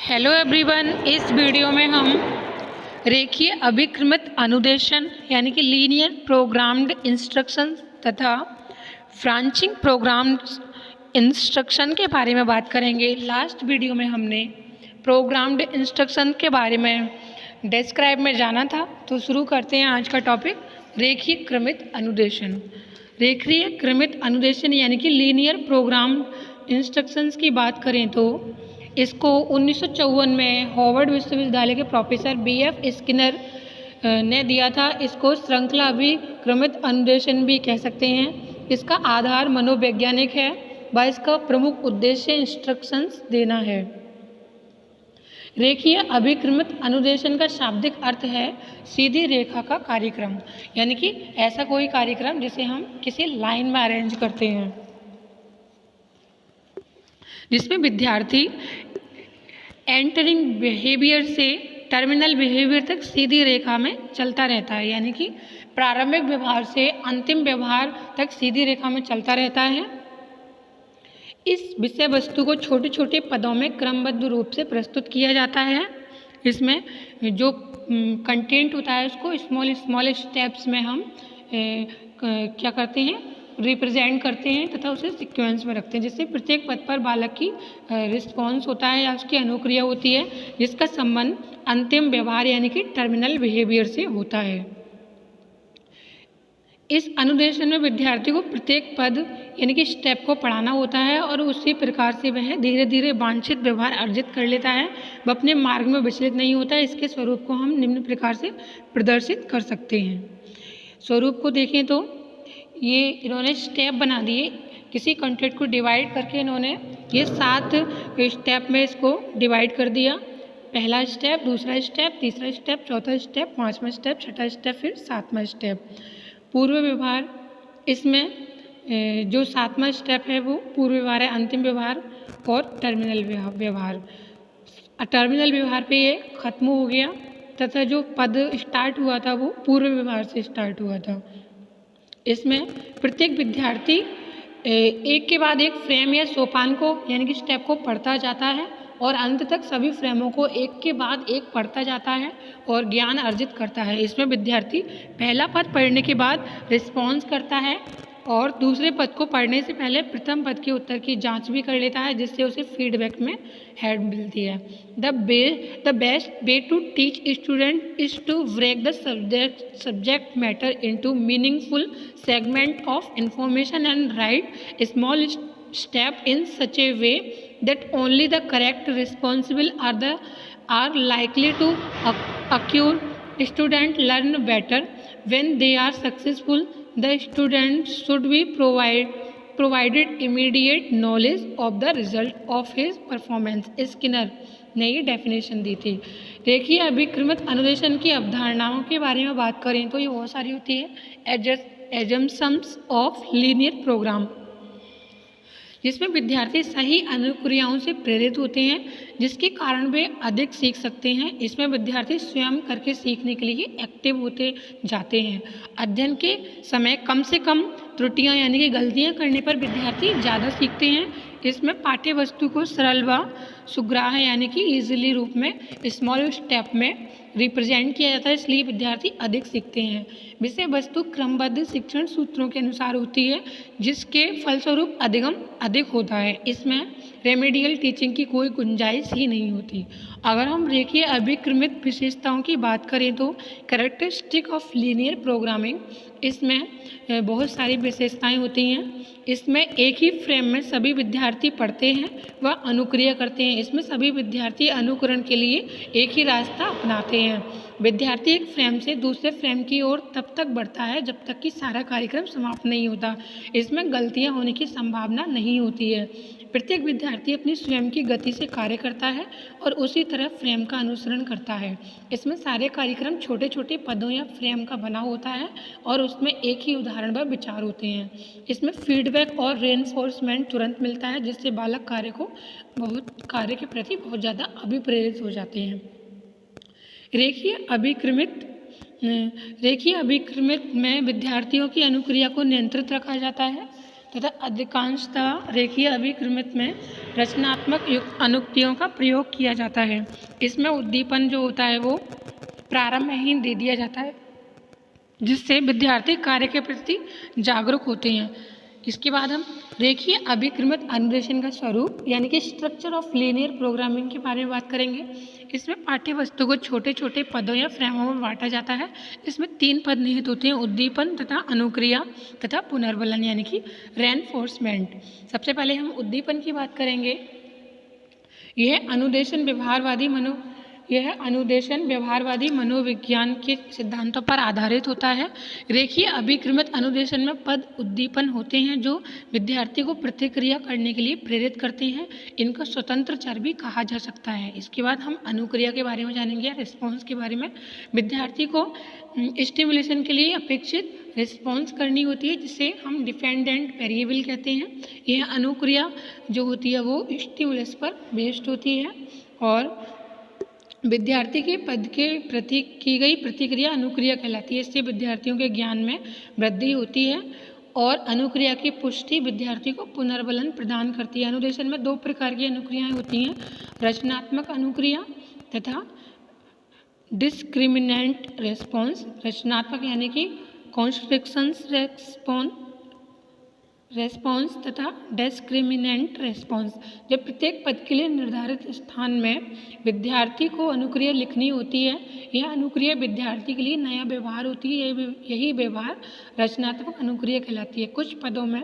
Hello everyone, इस video में हम रेखीय अभिक्रमित अनुदेशन यानी कि लीनियर प्रोग्राम्ड इंस्ट्रक्शन तथा ब्रांचिंग प्रोग्राम्ड इंस्ट्रक्शन के बारे में बात करेंगे। लास्ट वीडियो में हमने प्रोग्राम्ड इंस्ट्रक्शन के बारे में डिस्क्राइब में जाना था, तो शुरू करते हैं आज का टॉपिक रेखीय क्रमित अनुदेशन। रेखीय क्रमित अनुदेशन यानी कि लीनियर प्रोग्राम्ड इंस्ट्रक्शंस की बात करें तो इसको 1954 में हार्वर्ड विश्वविद्यालय के प्रोफेसर B.F. स्किनर ने दिया था। इसको श्रृंखला अभिक्रमित अनुदेशन भी कह सकते हैं। इसका आधार मनोवैज्ञानिक है व इसका प्रमुख उद्देश्य इंस्ट्रक्शंस देना है। रेखीय अभिक्रमित अनुदेशन का शाब्दिक अर्थ है सीधी रेखा का कार्यक्रम, यानी कि ऐसा कोई कार्यक्रम जिसे हम किसी लाइन में अरेंज करते हैं, जिसमें विद्यार्थी एंटरिंग बिहेवियर से टर्मिनल बिहेवियर तक सीधी रेखा में चलता रहता है, यानी कि प्रारंभिक व्यवहार से अंतिम व्यवहार तक सीधी रेखा में चलता रहता है। इस विषय वस्तु को छोटे छोटे पदों में क्रमबद्ध रूप से प्रस्तुत किया जाता है। इसमें जो कंटेंट होता है उसको स्मॉल स्मॉल स्टेप्स में हम क्या करते हैं, रिप्रेजेंट करते हैं तथा उसे सीक्वेंस में रखते हैं, जिससे प्रत्येक पद पर बालक की रिस्पॉन्स होता है या उसकी अनुक्रिया होती है, जिसका संबंध अंतिम व्यवहार यानी कि टर्मिनल बिहेवियर से होता है। इस अनुदेशन में विद्यार्थी को प्रत्येक पद यानी कि स्टेप को पढ़ाना होता है और उसी प्रकार से वह धीरे धीरे वांछित व्यवहार अर्जित कर लेता है। वह अपने मार्ग में विचलित नहीं होता है। इसके स्वरूप को हम निम्न प्रकार से प्रदर्शित कर सकते हैं। स्वरूप को देखें तो ये इन्होंने स्टेप बना दिए, किसी कंटेंट को डिवाइड करके इन्होंने ये 7 स्टेप में इसको डिवाइड कर दिया। पहला स्टेप, दूसरा स्टेप, तीसरा स्टेप, चौथा स्टेप, पांचवा स्टेप, छठा स्टेप, फिर 7वां स्टेप। पूर्व व्यवहार, इसमें जो 7वां स्टेप है वो पूर्व व्यवहार है, अंतिम व्यवहार और टर्मिनल व्यवहार। टर्मिनल व्यवहार पे ये खत्म हो गया तथा जो पद स्टार्ट हुआ था वो पूर्व व्यवहार से स्टार्ट हुआ था। इसमें प्रत्येक विद्यार्थी एक के बाद एक फ्रेम या सोपान को यानी कि स्टेप को पढ़ता जाता है और अंत तक सभी फ्रेमों को एक के बाद एक पढ़ता जाता है और ज्ञान अर्जित करता है। इसमें विद्यार्थी पहला पद पढ़ने के बाद रिस्पॉन्स करता है और दूसरे पद को पढ़ने से पहले प्रथम पद के उत्तर की जांच भी कर लेता है, जिससे उसे फीडबैक में हेल्प मिलती है। The best way to teach student is to break the subject matter into meaningful segment of information and write a small step in such a way that only the correct responsible are likely to occur. Students learn better when they are successful. The student should be provided immediate knowledge of the result of his performance. Skinner ने ये definition दी थी। रेखीय अभिक्रमित अनुदेशन की अवधारणाओं के बारे में बात करें तो ये बहुत सारी होती है। एजम्पशंस ऑफ लीनियर प्रोग्राम, जिसमें विद्यार्थी सही अनुक्रियाओं से प्रेरित होते हैं, जिसके कारण वे अधिक सीख सकते हैं। इसमें विद्यार्थी स्वयं करके सीखने के लिए एक्टिव होते जाते हैं। अध्ययन के समय कम से कम त्रुटियां यानी कि गलतियां करने पर विद्यार्थी ज़्यादा सीखते हैं। इसमें पाठ्य वस्तु को सरल व सुग्राह्य यानी कि ईजिली रूप में स्मॉल स्टेप में रिप्रेजेंट किया जाता है, इसलिए विद्यार्थी अधिक सीखते हैं। विषय वस्तु क्रमबद्ध शिक्षण सूत्रों के अनुसार होती है, जिसके फलस्वरूप अधिगम अधिक होता है। इसमें रेमेडियल टीचिंग की कोई गुंजाइश ही नहीं होती। अगर हम रेखीय अभिक्रमित विशेषताओं की बात करें तो कैरेक्टरिस्टिक ऑफ लीनियर प्रोग्रामिंग, इसमें बहुत सारी विशेषताएं होती हैं। इसमें एक ही फ्रेम में सभी विद्यार्थी पढ़ते हैं व अनुक्रिया करते हैं। इसमें सभी विद्यार्थी अनुकरण के लिए एक ही रास्ता अपनाते हैं। विद्यार्थी एक फ्रेम से दूसरे फ्रेम की ओर तब तक बढ़ता है जब तक कि सारा कार्यक्रम समाप्त नहीं होता। इसमें गलतियां होने की संभावना नहीं होती है। प्रत्येक विद्यार्थी अपनी स्वयं की गति से कार्य करता है और उसी तरह फ्रेम का अनुसरण करता है। इसमें सारे कार्यक्रम छोटे छोटे पदों या फ्रेम का बना होता है और उसमें एक ही उदाहरण व विचार होते हैं। इसमें फीडबैक और रेनफोर्समेंट तुरंत मिलता है, जिससे बालक कार्य के प्रति बहुत ज़्यादा अभिप्रेरित हो जाते हैं। रेखीय अभिक्रमित में विद्यार्थियों की अनुक्रिया को नियंत्रित रखा जाता है। तथा अधिकांशतः रेखीय अभिक्रमित में रचनात्मक युक्त अनुक्तियों का प्रयोग किया जाता है। इसमें उद्दीपन जो होता है वो प्रारंभ में ही दे दिया जाता है, जिससे विद्यार्थी कार्य के प्रति जागरूक होते हैं। इसके बाद हम रेखीय अभिक्रमित अनुदेशन का स्वरूप यानी कि स्ट्रक्चर ऑफ लीनियर प्रोग्रामिंग के बारे में बात करेंगे। इसमें पाठ्य वस्तु को छोटे छोटे पदों या फ्रेमों में बांटा जाता है। इसमें 3 पद निहित होते हैं, उद्दीपन तथा अनुक्रिया तथा पुनर्बलन यानी कि रेनफोर्समेंट। सबसे पहले हम उद्दीपन की बात करेंगे। यह अनुदेशन व्यवहारवादी मनोविज्ञान के सिद्धांतों पर आधारित होता है। रेखीय अभिक्रमित अनुदेशन में पद उद्दीपन होते हैं जो विद्यार्थी को प्रतिक्रिया करने के लिए प्रेरित करते हैं। इनको स्वतंत्र चर भी कहा जा सकता है। इसके बाद हम अनुक्रिया के बारे में जानेंगे, रिस्पॉन्स के बारे में। विद्यार्थी को स्टिमुलेशन के लिए अपेक्षित रिस्पॉन्स करनी होती है, जिसे हम डिपेंडेंट वेरिएबल कहते हैं। यह अनुक्रिया जो होती है वो स्टिमुलस पर बेस्ड होती है और विद्यार्थी के पद के प्रति की गई प्रतिक्रिया अनुक्रिया कहलाती है। इससे विद्यार्थियों के ज्ञान में वृद्धि होती है और अनुक्रिया की पुष्टि विद्यार्थी को पुनर्बलन प्रदान करती है। अनुदेशन में 2 प्रकार की अनुक्रियाएं होती हैं, रचनात्मक अनुक्रिया तथा डिस्क्रिमिनेंट रेस्पॉन्स। रचनात्मक यानी कि कॉन्स्ट्रिक्शंस रेस्पॉन्स तथा डिस्क्रिमिनेंट रेस्पॉन्स। जब प्रत्येक पद के लिए निर्धारित स्थान में विद्यार्थी को अनुक्रिया लिखनी होती है, यह अनुक्रिया विद्यार्थी के लिए नया व्यवहार होती है। यही व्यवहार रचनात्मक अनुक्रिया कहलाती है। कुछ पदों में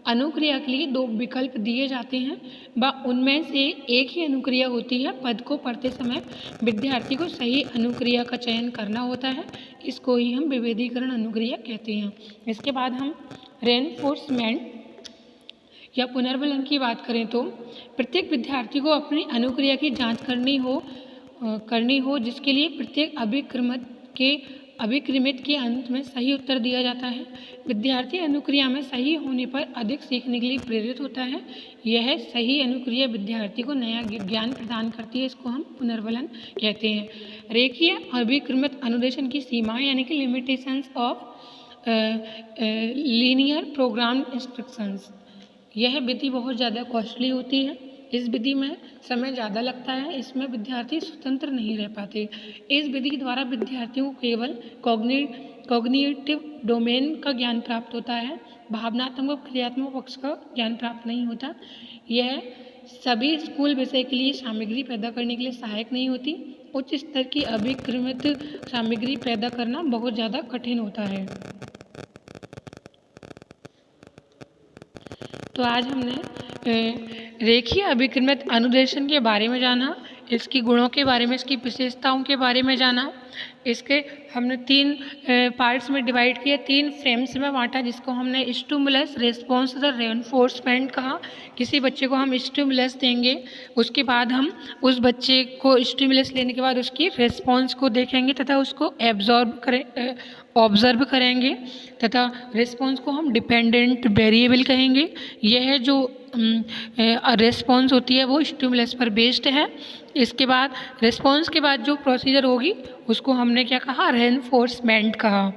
अनुक्रिया के लिए 2 विकल्प दिए जाते हैं व उनमें से एक ही अनुक्रिया होती है। पद को पढ़ते समय विद्यार्थी को सही अनुक्रिया का चयन करना होता है। इसको ही हम विभेदीकरण अनुक्रिया कहते हैं। इसके बाद हम रेनफोर्समेंट या पुनर्बलन की बात करें तो प्रत्येक विद्यार्थी को अपनी अनुक्रिया की जांच करनी हो जिसके लिए प्रत्येक अभिक्रमित के अंत में सही उत्तर दिया जाता है। विद्यार्थी अनुक्रिया में सही होने पर अधिक सीखने के लिए प्रेरित होता है। यह सही अनुक्रिया विद्यार्थी को नया ज्ञान प्रदान करती है। इसको हम पुनर्बलन कहते हैं। रेखीय अभिक्रमित अनुदेशन की सीमाएं यानी कि limitations of linear program instructions. यह विधि बहुत ज़्यादा कॉस्टली होती है। इस विधि में समय ज़्यादा लगता है। इसमें विद्यार्थी स्वतंत्र नहीं रह पाते। इस विधि द्वारा विद्यार्थियों को केवल कॉग्निटिव डोमेन का ज्ञान प्राप्त होता है, भावनात्मक व क्रियात्मक पक्ष का ज्ञान प्राप्त नहीं होता। यह सभी स्कूल विषय के लिए सामग्री पैदा करने के लिए सहायक नहीं होती। उच्च स्तर की अभिक्रमित सामग्री पैदा करना बहुत ज़्यादा कठिन होता है। तो आज हमने रेखीय अभिक्रमित अनुदेशन के बारे में जाना, इसकी गुणों के बारे में, इसकी विशेषताओं के बारे में जाना। इसके हमने 3 पार्ट्स में डिवाइड किया, 3 फ्रेम्स में बांटा, जिसको हमने स्टिमुलस, रिस्पॉन्स तथा रेनफोर्समेंट कहा। किसी बच्चे को हम स्टिमुलस देंगे, उसके बाद हम उस बच्चे को स्टिमुलस लेने के बाद उसकी रिस्पॉन्स को देखेंगे तथा उसको ऑब्जर्व करेंगे तथा रिस्पॉन्स को हम डिपेंडेंट वेरिएबल कहेंगे। यह जो रिस्पॉन्स होती है वो स्टिमुलस पर बेस्ड है। इसके बाद रिस्पॉन्स के बाद जो प्रोसीजर होगी उसको हमने क्या कहा, रेनफोर्समेंट कहा।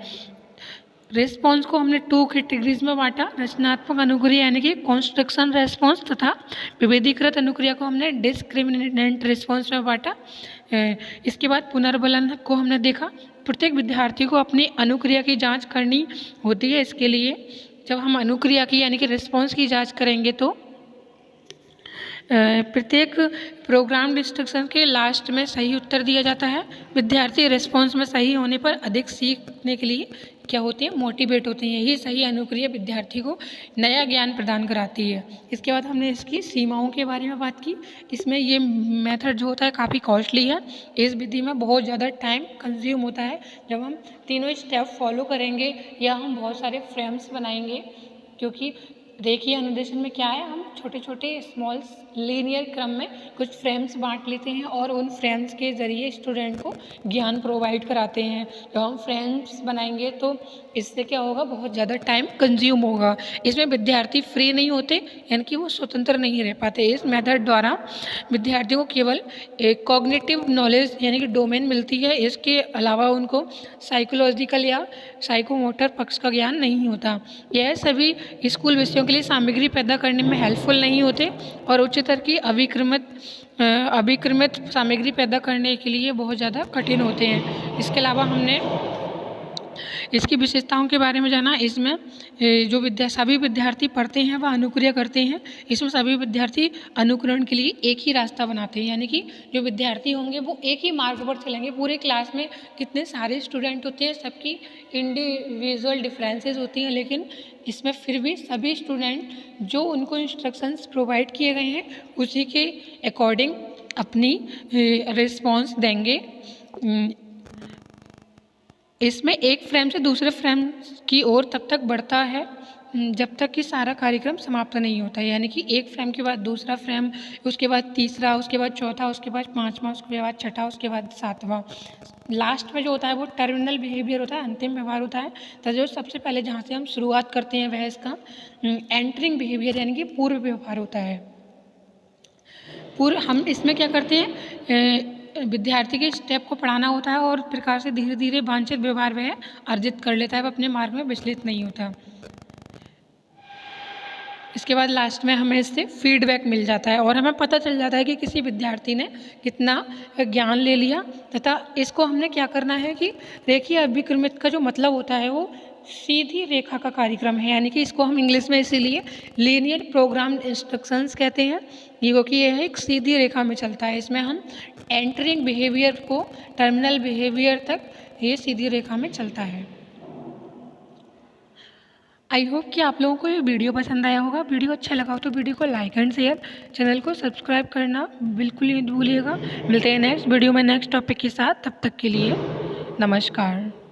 रिस्पॉन्स को हमने 2 कैटेगरीज में बांटा, रचनात्मक अनुक्रिया यानी कि कॉन्स्ट्रक्शन रेस्पॉन्स तथा विभेदीकृत अनुक्रिया को हमने डिस्क्रिमिनेंट रिस्पॉन्स में बांटा। इसके बाद पुनर्बलन को हमने देखा। प्रत्येक विद्यार्थी को अपनी अनुक्रिया की जांच करनी होती है। इसके लिए जब हम अनुक्रिया की यानी कि रिस्पॉन्स की जांच करेंगे तो प्रत्येक प्रोग्राम इंस्ट्रक्शन के लास्ट में सही उत्तर दिया जाता है। विद्यार्थी रिस्पॉन्स में सही होने पर अधिक सीखने के लिए क्या होते हैं, मोटिवेट होते हैं। यही सही अनुक्रिया विद्यार्थी को नया ज्ञान प्रदान कराती है। इसके बाद हमने इसकी सीमाओं के बारे में बात की। इसमें ये मेथड जो होता है काफ़ी कॉस्टली है। इस विधि में बहुत ज़्यादा टाइम कंज्यूम होता है। जब हम तीनों स्टेप फॉलो करेंगे या हम बहुत सारे फ्रेम्स बनाएंगे, क्योंकि रेखीय अनुदेशन में क्या है, हम छोटे छोटे स्मॉल लीनियर क्रम में कुछ फ्रेम्स बांट लेते हैं और उन फ्रेम्स के ज़रिए स्टूडेंट को ज्ञान प्रोवाइड कराते हैं। जब हम फ्रेम्स बनाएंगे तो इससे क्या होगा, बहुत ज़्यादा टाइम कंज्यूम होगा। इसमें विद्यार्थी फ्री नहीं होते, यानी कि वो स्वतंत्र नहीं रह पाते। इस मेथड द्वारा विद्यार्थियों को केवल एक कॉग्निटिव नॉलेज यानी कि डोमेन मिलती है। इसके अलावा उनको साइकोलॉजिकल या साइकोमोटर पक्ष का ज्ञान नहीं होता। यह सभी स्कूल विषयों बच्चों के लिए सामग्री पैदा करने में हेल्पफुल नहीं होते और उच्चतर की अभिक्रमित सामग्री पैदा करने के लिए बहुत ज़्यादा कठिन होते हैं। इसके अलावा हमने इसकी विशेषताओं के बारे में जाना। इसमें जो सभी विद्यार्थी पढ़ते हैं वह अनुक्रिया करते हैं। इसमें सभी विद्यार्थी अनुकरण के लिए एक ही रास्ता बनाते हैं, यानी कि जो विद्यार्थी होंगे वो एक ही मार्ग पर चलेंगे। पूरे क्लास में कितने सारे स्टूडेंट होते हैं, सबकी इंडिविजुअल डिफरेंसेस होती हैं, लेकिन इसमें फिर भी सभी स्टूडेंट जो उनको इंस्ट्रक्शंस प्रोवाइड किए गए हैं उसी के अकॉर्डिंग अपनी रिस्पॉन्स देंगे। इसमें एक फ्रेम से दूसरे फ्रेम की ओर तब तक बढ़ता है जब तक कि सारा कार्यक्रम समाप्त नहीं होता है, यानी कि एक फ्रेम के बाद दूसरा फ्रेम, उसके बाद तीसरा, उसके बाद चौथा, उसके बाद पाँचवा, उसके बाद छठा, उसके बाद सातवां। लास्ट में जो होता है वो टर्मिनल बिहेवियर होता है, अंतिम व्यवहार होता है। तो जो सबसे पहले जहाँ से हम शुरुआत करते हैं वह इसका एंटरिंग बिहेवियर यानी कि पूर्व व्यवहार होता है। हम इसमें क्या करते हैं, विद्यार्थी के स्टेप को पढ़ाना होता है और प्रकार से धीरे धीरे वांछित व्यवहार वह अर्जित कर लेता है, वह अपने मार्ग में विचलित नहीं होता। इसके बाद लास्ट में हमें इससे फीडबैक मिल जाता है और हमें पता चल जाता है कि किसी विद्यार्थी ने कितना ज्ञान ले लिया, तथा इसको हमने क्या करना है कि रेखीय अभिक्रमित का जो मतलब होता है वो सीधी रेखा का कार्यक्रम है, यानी कि इसको हम इंग्लिश में इसीलिए लीनियर प्रोग्राम इंस्ट्रक्शंस कहते हैं, क्योंकि यह एक सीधी रेखा में चलता है। इसमें हम एंटरिंग बिहेवियर को टर्मिनल बिहेवियर तक ये सीधी रेखा में चलता है। आई होप कि आप लोगों को ये वीडियो पसंद आया होगा। वीडियो अच्छा लगा हो तो वीडियो को लाइक एंड शेयर, चैनल को सब्सक्राइब करना बिल्कुल नहीं भूलिएगा। मिलते हैं नेक्स्ट वीडियो में नेक्स्ट टॉपिक के साथ, तब तक के लिए नमस्कार।